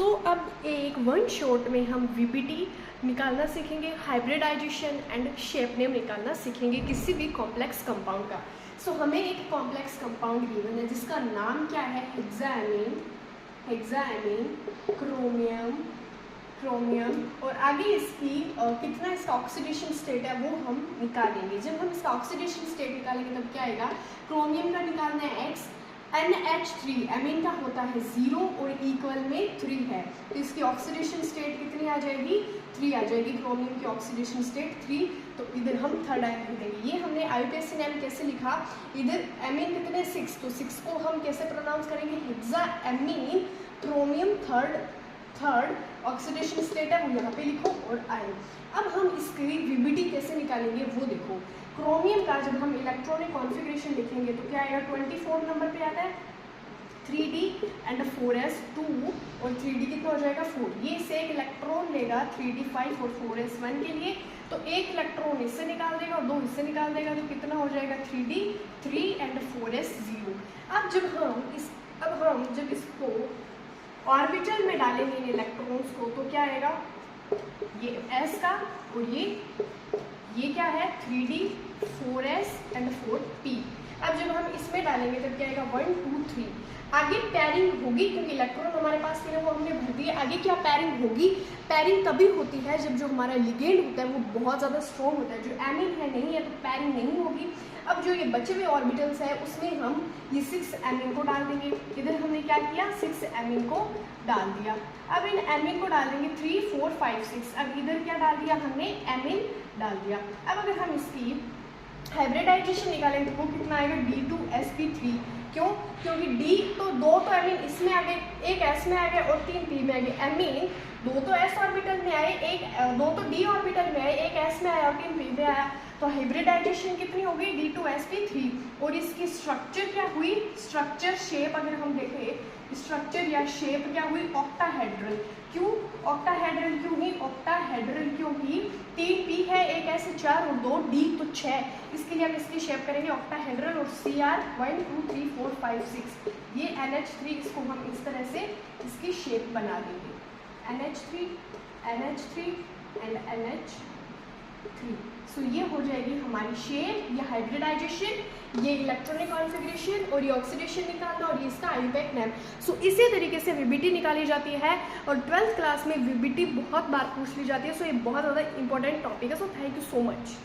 अब एक one shot में हम वीबीटी निकालना सीखेंगे, हाइब्रिडाइजेशन एंड शेप नेम निकालना सीखेंगे किसी भी कॉम्प्लेक्स कंपाउंड का। हमें एक कॉम्प्लेक्स कंपाउंड गिवन है जिसका नाम क्या है, हेक्साएमीन क्रोमियम और आगे इसकी कितना इसका ऑक्सीडेशन स्टेट है वो हम निकालेंगे। जब हम इसका ऑक्सीडेशन स्टेट निकालेंगे तब क्या आएगा, क्रोमियम का निकालना है X, NH3 एमीन का होता है 0 और इक्वल में 3 है, तो इसकी ऑक्सीडेशन स्टेट कितनी आ जाएगी, 3 आ जाएगी। क्रोमियम की ऑक्सीडेशन स्टेट 3, तो इधर हम थर्ड आयन लिख देंगे। ये हमने IUPAC नेम कैसे लिखा, इधर एमीन कितने 6, तो 6 को हम कैसे प्रोनाउंस करेंगे, हेक्साएमीन क्रोमियम थर्ड ऑक्सीडेशन स्टेट है वो यहाँ पे लिखो और आयन। अब हम इसकी वीबीटी कैसे निकालेंगे वो देखो। क्रोमियम का जब हम इलेक्ट्रॉनिक कॉन्फ़िगरेशन लिखेंगे तो क्या आएगा, 24 नंबर पे आता है 3d एंड 4s2 और 3d कितना हो जाएगा 4। ये इससे एक इलेक्ट्रॉन लेगा 3d 5 और 4s1 के लिए, तो एक इलेक्ट्रॉन इससे निकाल देगा और 2 इससे निकाल देगा, तो कितना हो जाएगा 3d 3 एंड 4s 0। अब जब इसको ऑर्बिटल में डालेंगे इन इलेक्ट्रॉन्स को तो क्या आएगा, ये s का और ये क्या है 3d 4s एंड 4p। अब जब हम इसमें डालेंगे तब क्या आएगा 1 2 3। आगे पैरिंग होगी क्योंकि इलेक्ट्रॉन हमारे पास थे वो हमने भर दिए। आगे क्या पैरिंग होगी, पैरिंग तभी होती है जब जो हमारा लिगेंड होता है वो बहुत ज़्यादा स्ट्रॉन्ग होता है। जो एमीन है नहीं है तो पैरिंग नहीं होगी। अब जो ये बचे हुए ऑर्बिटल्स है उसमें हम ये 6 एमीन को डाल देंगे। इधर हमने क्या किया, 6 एमीन को डाल दिया। अब इन एमीन को डाल देंगे 3 4 5 6। अब इधर क्या डाल दिया हमने, एमीन डाल दिया। अब अगर हम इसकी हाइब्रिडाइजेशन निकालेंगे तो वो कितना आएगा, D2sp3। क्यों, क्योंकि D तो 2 तो एमीन इसमें आ गए, एक S में आ गए और 3 P में आ गए। एमीन 2 तो S ऑर्बिटल में आए, 2 तो D ऑर्बिटल में आए, एक S में आया और 3 P में आया, तो हाइब्रिडाइजेशन कितनी हो गई D2sp3। और इसकी स्ट्रक्चर क्या हुई, स्ट्रक्चर शेप अगर हम देखें, स्ट्रक्चर या शेप क्या हुई, ऑक्टाहेड्रल। क्यों ऑक्टाहेड्रल क्यों हुई, ऑक्टाहेड्रल क्योंकि 3 P है, एक S 4 और 2 D तो 6। इसके लिए हम इसकी शेप करेंगे ऑक्टाहेड्रल और Cr 1 2 3 4 5 6। ये NH3 इसको हम इस तरह से इसकी शेप बना देंगे, NH3 एंड NH3। सो ये हो जाएगी हमारी शेप, ये हाइब्रिडाइजेशन, ये इलेक्ट्रॉनिक कॉन्फ़िगरेशन और ये ऑक्सीडेशन निकालना और ये इसका IUPAC नेम। सो इसी तरीके से वीबीटी निकाली जाती है और 12th क्लास में वीबीटी बहुत बार पूछ ली जाती है। सो ये बहुत ज़्यादा इंपॉर्टेंट टॉपिक है। So thank you so much.